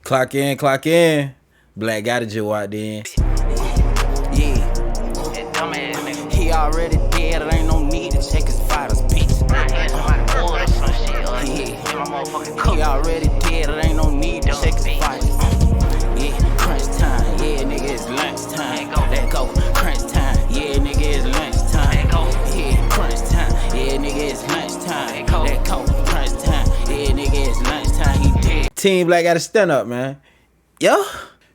Clock in, clock in. Black got a Joe out there. Yeah. He already dead, there ain't no need to check his vitals, bitch. He already dead, there ain't no need to check his vitals. Yeah, crunch time, yeah, nigga, it's lunch time. Let go, crunch time, yeah, nigga, it's lunch time. Yeah, crunch time, yeah, nigga, it's lunch time. Let go, crunch time, yeah, nigga, it's lunch time. He dead. Team Black got to stand up, man. Yo,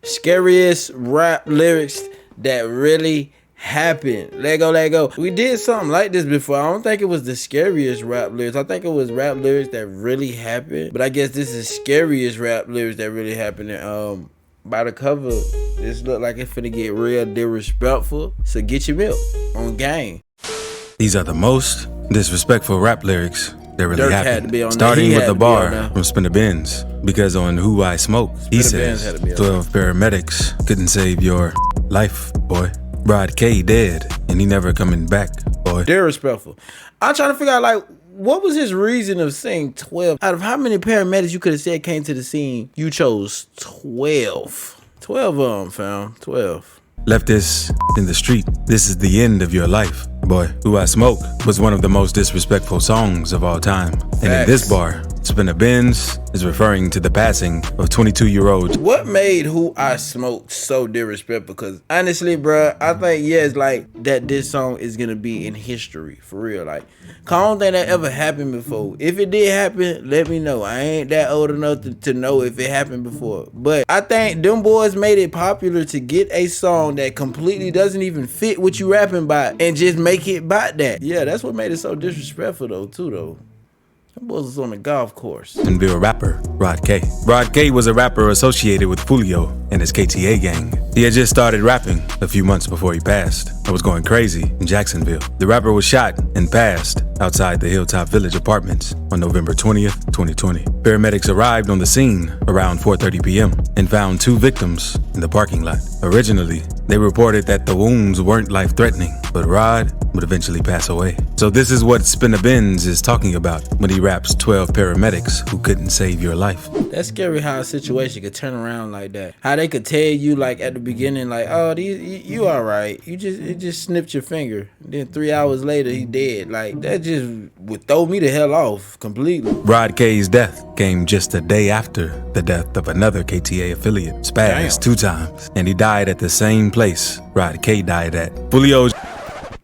scariest rap lyrics that really happened. Let go, let go. We did something like this before. I don't think it was the scariest rap lyrics. I think it was rap lyrics that really happened. But I guess this is scariest rap lyrics that really happened. And, by the cover, this look like it's finna get real disrespectful. So get your milk on game. These are the most disrespectful rap lyrics that really Durk happened. had to be on that. Starting He with had the to be on bar that. from Spinner Benz. Because on Who I Smoke, he Spinner Benz had says to be on 12 paramedics couldn't save your life, boy. Rod K dead, and he never coming back, boy. Disrespectful. I'm trying to figure out, like, what was his reason of saying 12? Out of how many paramedics you could have said came to the scene, you chose 12. 12 of them, fam. 12. Left this in the street. This is the end of your life, boy. Who I Smoke was one of the most disrespectful songs of all time. And in this bar, Spinner Benz is referring to the passing of 22-year-old. What made Who I Smoke so disrespectful? Because honestly, bruh, I think, yes, like, that this song is going to be in history, for real. Like, 'cause I don't think that ever happened before. If it did happen, let me know. I ain't that old enough to know if it happened before. But I think them boys made it popular to get a song that completely doesn't even fit what you rapping about and just make it about that. Yeah, that's what made it so disrespectful, though, too, though. Them boys was on the golf course. And be a rapper, Rod K. Rod K was a rapper associated with Fulio and his KTA gang. He had just started rapping a few months before he passed. I was going crazy in Jacksonville. The rapper was shot and passed outside the Hilltop Village apartments on November 20th, 2020. Paramedics arrived on the scene around 4:30 p.m. and found 2 victims in the parking lot. Originally, they reported that the wounds weren't life-threatening, but Rod would eventually pass away. So this is what Spinner Benz is talking about when he raps 12 paramedics who couldn't save your life. That's scary how a situation could turn around like that. How they could tell you, like, at the beginning, like, oh, you all right. It just snipped your finger. Then 3 hours later, he dead. Like, that just would throw me the hell off completely. Rod K's death came just a day after the death of another KTA affiliate, Spaz, 2 times. And he died at the same place Rod K died at. Fulio.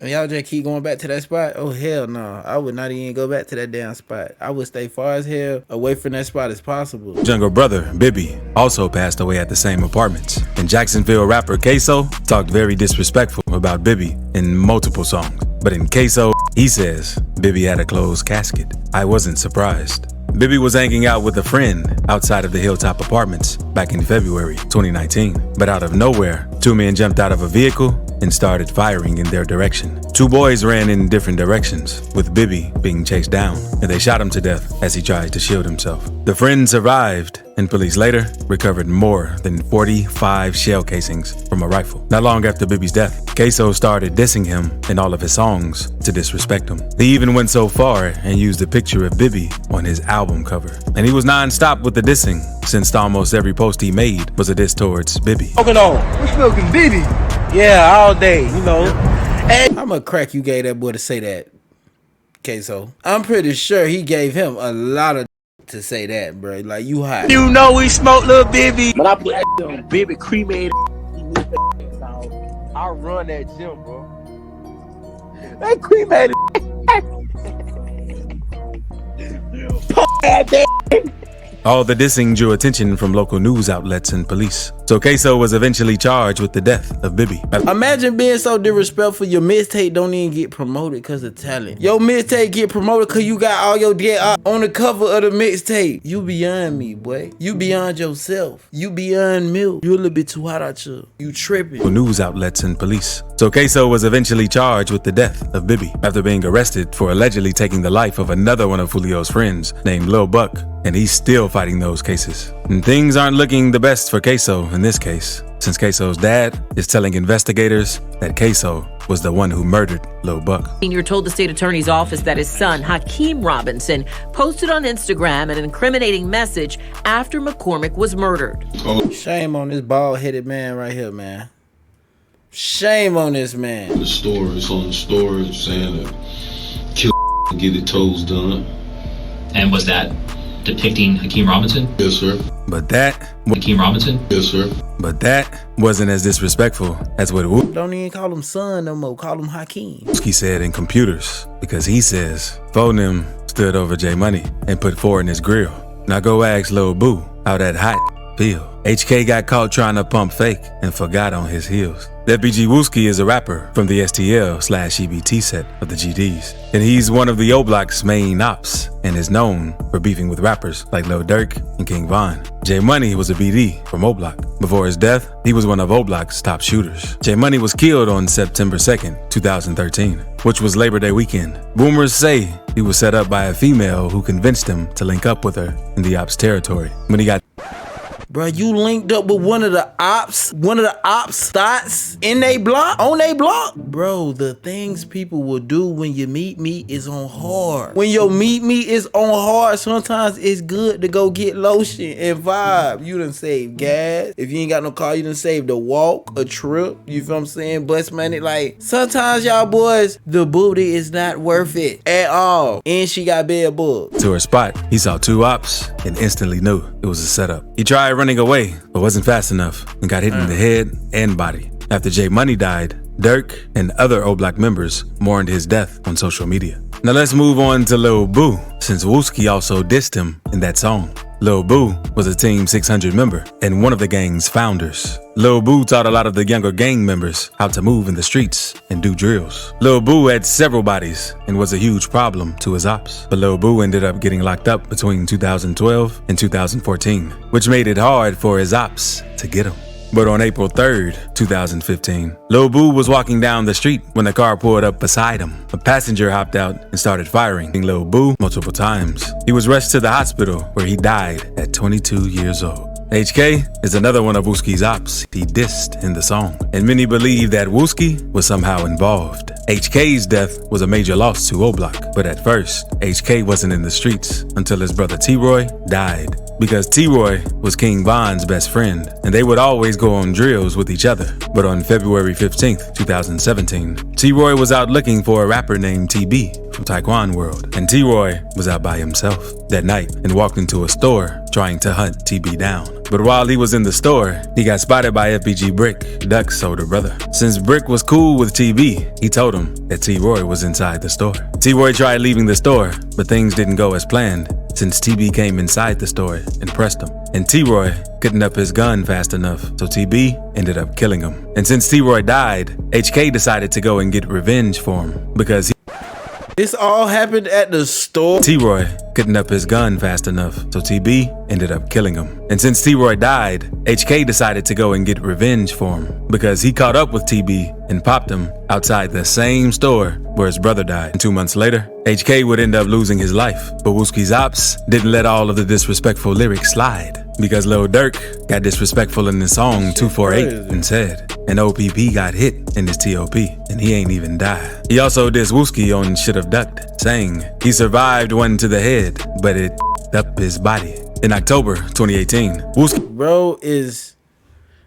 And y'all just keep going back to that spot? Oh, hell no. I would not even go back to that damn spot. I would stay far as hell away from that spot as possible. Younger brother, Bibby, also passed away at the same apartments. And Jacksonville rapper Queso talked very disrespectful about Bibby in multiple songs. But in Queso, he says Bibby had a closed casket. I wasn't surprised. Bibby was hanging out with a friend outside of the Hilltop Apartments back in February 2019. But out of nowhere, 2 men jumped out of a vehicle and started firing in their direction. 2 boys ran in different directions, with Bibby being chased down, and they shot him to death as he tried to shield himself. The friend survived, and police later recovered more than 45 shell casings from a rifle. Not long after Bibby's death, Queso started dissing him in all of his songs to disrespect him. He even went so far and used a picture of Bibby on his album cover. And he was non-stop with the dissing, since almost every post he made was a diss towards Bibby. Smoking on. We're smoking Bibby. Yeah, all day, you know. Hey, I'm a crack you gave that boy to say that, Queso. I'm pretty sure he gave him a lot of to say that, bro. Like, you hot. You know we smoke little Bibby. But I put that on Bibby cremated. I run that gym, bro. That cremated. All the dissing drew attention from local news outlets and police. So Queso was eventually charged with the death of Bibby. Imagine being so disrespectful, your mixtape don't even get promoted because of talent. Your mixtape get promoted because you got all your dead on the cover of the mixtape. You beyond me, boy. You beyond yourself. You beyond milk. You a little bit too hot out here. You tripping. News outlets and police. So Queso was eventually charged with the death of Bibby after being arrested for allegedly taking the life of another one of Fulio's friends named Lil Buck, and he's still fighting those cases. And things aren't looking the best for Queso in this case, since Queso's dad is telling investigators that Queso was the one who murdered Lil Buck. Sr. told the state attorney's office that his son, Hakeem Robinson, posted on Instagram an incriminating message after McCormick was murdered. Shame on this bald-headed man right here, man. Shame on this man. The story, it's on the story saying that kill and get the toes done. And was that depicting Hakeem Robinson? Yes, sir. But that... Hakeem Robinson? Yes, sir. But that wasn't as disrespectful as what Don't even call him son no more. Call him Hakeem. Wooski said in computers, because he says 4 of them stood over J Money and put 4 in his grill. Now go ask Lil Boo how that hot feel. HK got caught trying to pump fake and forgot on his heels. FBG Wooski is a rapper from the STL/EBT set of the GDs, and he's one of the O Block's main ops and is known for beefing with rappers like Lil Durk and King Von. J Money was a BD from O Block. Before his death, he was one of O Block's top shooters. J Money was killed on September 2nd, 2013, which was Labor Day weekend. Boomers say he was set up by a female who convinced him to link up with her in the ops territory. When he got Bro, you linked up with one of the ops thoughts in they block, on they block? Bro, the things people will do when you meet me is on hard. When your meet me is on hard, sometimes it's good to go get lotion and vibe. You done save gas. If you ain't got no car, you done save the walk, a trip. You feel what I'm saying? Bus money. Like, sometimes y'all boys, the booty is not worth it at all. And she got bed bugs. to her spot, he saw 2 ops and instantly knew it was a setup. He tried running away, but wasn't fast enough and got hit in the head and body. After J Money died, Durk and other O Block members mourned his death on social media. Now let's move on to Lil Boo, since Wooski also dissed him in that song. Lil Boo was a Team 600 member and one of the gang's founders. Lil Boo taught a lot of the younger gang members how to move in the streets and do drills. Lil Boo had several bodies and was a huge problem to his ops. But Lil Boo ended up getting locked up between 2012 and 2014, which made it hard for his ops to get him. But on April 3rd, 2015, Lil Boo was walking down the street when a car pulled up beside him. A passenger hopped out and started firing Lil Boo multiple times. He was rushed to the hospital where he died at 22 years old. HK is another one of Wooski's ops he dissed in the song, and many believe that Wooski was somehow involved. HK's death was a major loss to O Block, but at first, HK wasn't in the streets until his brother T-Roy died. Because T-Roy was King Von's best friend, and they would always go on drills with each other. But on February 15th, 2017, T-Roy was out looking for a rapper named TB from Taekwon World, and T-Roy was out by himself that night and walked into a store trying to hunt TB down. But while he was in the store, he got spotted by FBG Brick, Duck's older brother. Since Brick was cool with TB, he told him that T-Roy was inside the store. T-Roy tried leaving the store, but things didn't go as planned, since TB came inside the store and pressed him. And T-Roy couldn't up his gun fast enough, so TB ended up killing him. And since T-Roy died, HK decided to go and get revenge for him, because this all happened at the store. T-Roy couldn't up his gun fast enough, so TB ended up killing him. And since T-Roy died, HK decided to go and get revenge for him, because he caught up with TB and popped him outside the same store where his brother died. And 2 months later, HK would end up losing his life. But Wooski's ops didn't let all of the disrespectful lyrics slide, because Lil Durk got disrespectful in the song 248 and said, an OPP got hit in his TOP and he ain't even died. He also dissed Wooski on Should've Ducked, saying he survived one to the head, but it up his body. In October 2018, Wooski Bro is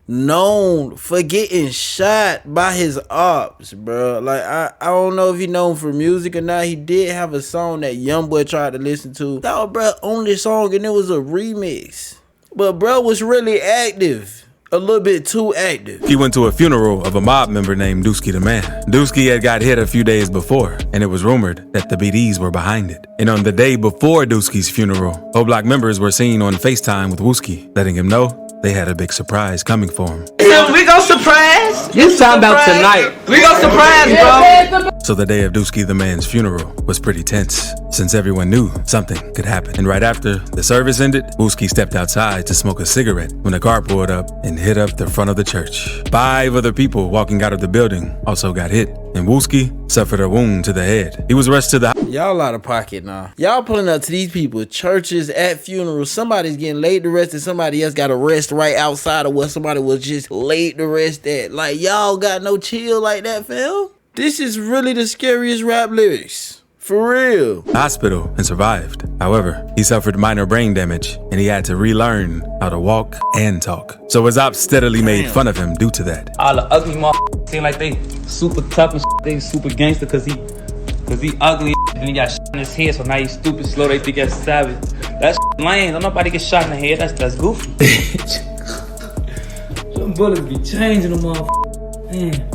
known for getting shot by his ops, bro. Like, I don't know if he known for music or not. He did have a song that Youngboy tried to listen to. That was bro only song, and it was a remix. But bro was really active. A little bit too active. He went to a funeral of a mob member named Dooski the Man. Dooski had got hit a few days before, and it was rumored that the BDs were behind it. And on the day before Dooski's funeral, O Block members were seen on FaceTime with Wooski, letting him know they had a big surprise coming for him. We gon' surprise. You talking about tonight? We gon' surprise, bro. So the day of Dooski the Man's funeral was pretty tense, since everyone knew something could happen. And right after the service ended, Wooski stepped outside to smoke a cigarette when a car pulled up and hit up the front of the church. 5 other people walking out of the building also got hit, and Wooski suffered a wound to the head. He was rushed to the Y'all out of pocket now. Y'all pulling up to these people, churches, at funerals. Somebody's getting laid to rest and somebody else got a rest right outside of where somebody was just laid to rest at. Like, y'all got no chill like that, fam? This is really the scariest rap lyrics. For real. Hospital and survived. However, he suffered minor brain damage and he had to relearn how to walk and talk. So his ops steadily made fun of him due to that. All the ugly motherfuckers seem like they super tough and shit. They super gangster cause he ugly and he got shit in his head, so now he's stupid slow, they think that's savage. That's lame. Don't nobody get shot in the head. That's goofy. Them bullets be changing them motherfuckers. Man.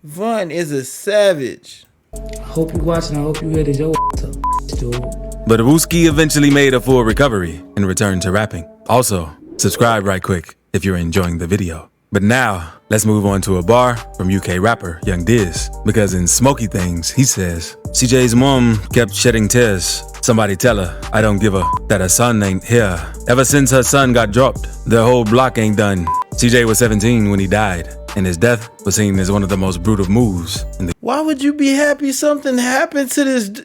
Von is a savage. I hope you watching. I hope you hear this. Yo, dude. But Wooski eventually made a full recovery and returned to rapping. Also, subscribe right quick if you're enjoying the video. But now, let's move on to a bar from UK rapper Young Diz. Because in Smoky Things, he says, CJ's mom kept shedding tears. Somebody tell her, I don't give a that her son ain't here. Ever since her son got dropped, the whole block ain't done. CJ was 17 when he died, and his death was seen as one of the most brutal moves. Why would you be happy something happened to this?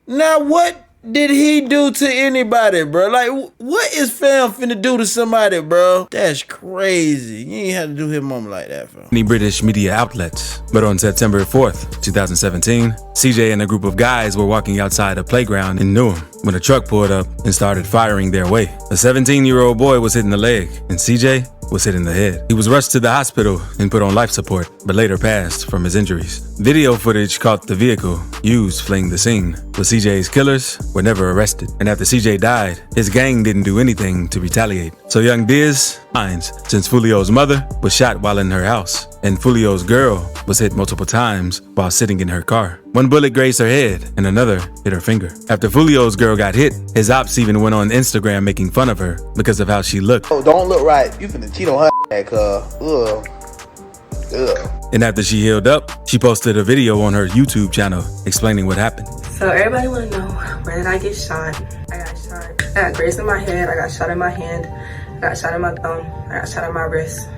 Now what did he do to anybody, bro? Like, what is fam finna do to somebody, bro? That's crazy. You ain't have to do his mom like that, fam. Many British media outlets. But on September 4th, 2017, CJ and a group of guys were walking outside a playground in Newham when a truck pulled up and started firing their way. A 17-year-old boy was hit in the leg, and CJ was hit in the head. He was rushed to the hospital and put on life support, but later passed from his injuries. Video footage caught the vehicle used fleeing the scene, but CJ's killers were never arrested. And after CJ died, his gang didn't do anything to retaliate. So Young Diz finds since Fulio's mother was shot while in her house, and Fulio's girl was hit multiple times while sitting in her car. One bullet grazed her head and another hit her finger. After Fulio's girl got hit, his ops even went on Instagram making fun of her because of how she looked. Oh, don't look right. You finna cheat on her, cuz. And after she healed up, she posted a video on her YouTube channel explaining what happened. So everybody wanna know, where did I get shot? I got shot. I got grazed in my head, I got shot in my hand, I got shot in my thumb, I got shot in my wrist,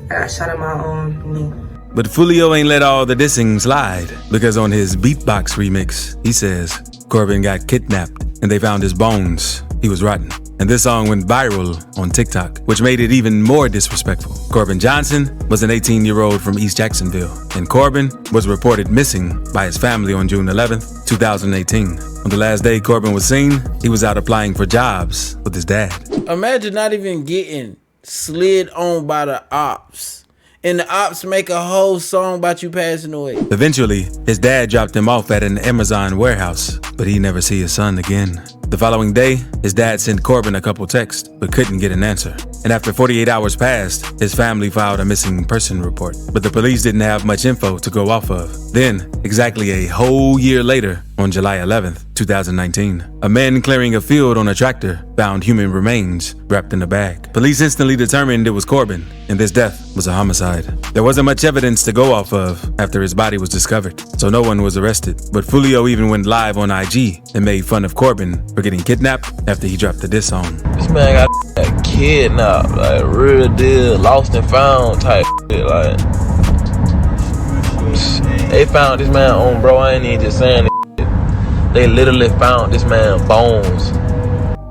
I got shot in my knee. But Fulio ain't let all the dissing slide, because on his beatbox remix, he says Corbin got kidnapped and they found his bones. He was rotten. And this song went viral on TikTok, which made it even more disrespectful. Corbin Johnson was an 18-year-old from East Jacksonville, and Corbin was reported missing by his family on June 11th, 2018. On the last day Corbin was seen, he was out applying for jobs with his dad. Imagine not even getting slid on by the ops, and the ops make a whole song about you passing away. Eventually, his dad dropped him off at an Amazon warehouse, but he never see his son again. The following day, his dad sent Corbin a couple texts, but couldn't get an answer. And after 48 hours passed, his family filed a missing person report. But the police didn't have much info to go off of. Then, exactly a whole year later, on July 11th, 2019, a man clearing a field on a tractor found human remains wrapped in a bag. Police instantly determined it was Corbin, and this death was a homicide. There wasn't much evidence to go off of after his body was discovered, so no one was arrested. But Fulio even went live on IG and made fun of Corbin for getting kidnapped after he dropped the diss song. This man got kidnapped, like real deal, lost and found type shit, like. They found this man on, bro, I ain't even just saying this shit. They literally found this man bones.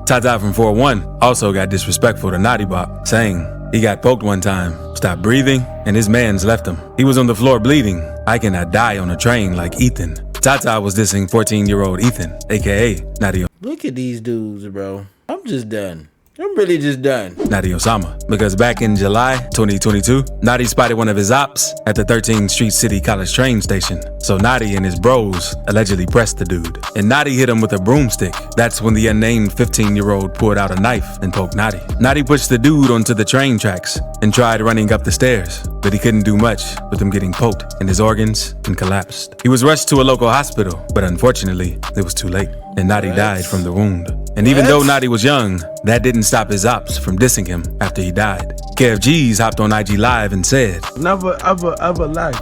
Tata from 4-1 also got disrespectful to Naughty Bop, saying he got poked one time, stopped breathing, and his mans left him. He was on the floor bleeding. I cannot die on a train like Ethan. Tata was dissing 14-year-old Ethan, aka Naughty. Look at these dudes, bro. I'm just done. I'm really just done. Naughty Osama. Because back in July 2022, Naughty spotted one of his ops at the 13th Street City College train station. So Naughty and his bros allegedly pressed the dude. And Naughty hit him with a broomstick. That's when the unnamed 15-year-old pulled out a knife and poked Naughty. Naughty pushed the dude onto the train tracks and tried running up the stairs, but he couldn't do much with him getting poked in his organs and collapsed. He was rushed to a local hospital, but unfortunately, it was too late, and Naughty died from the wound. And even though Naughty was young, that didn't stop his ops from dissing him after he died. KFG's hopped on IG Live and said, Never, ever, ever lie.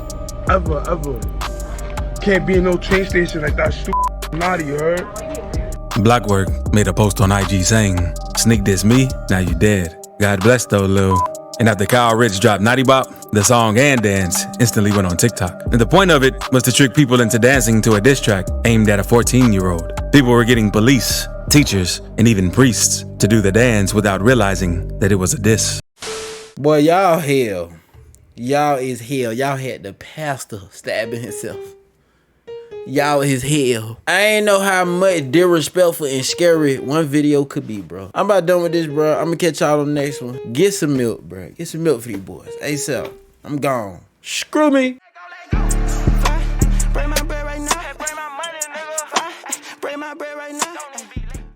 Ever, ever. Can't be in no train station like that stupid Naughty, you heard? Blockwork made a post on IG saying, sneak diss me, now you dead. God bless though, Lil. And after Kyle Rich dropped Naughty Bop, the song and dance instantly went on TikTok. And the point of it was to trick people into dancing to a diss track aimed at a 14-year-old. People were getting police, teachers, and even priests to do the dance without realizing that it was a diss. Boy, y'all hell. Y'all is hell. Y'all had the pastor stabbing himself. Y'all is hell. I ain't know how much disrespectful and scary one video could be, bro. I'm about done with this, bro. I'm gonna catch y'all on the next one. Get some milk, bro. Get some milk for these boys. ASAP. I'm gone. Screw me.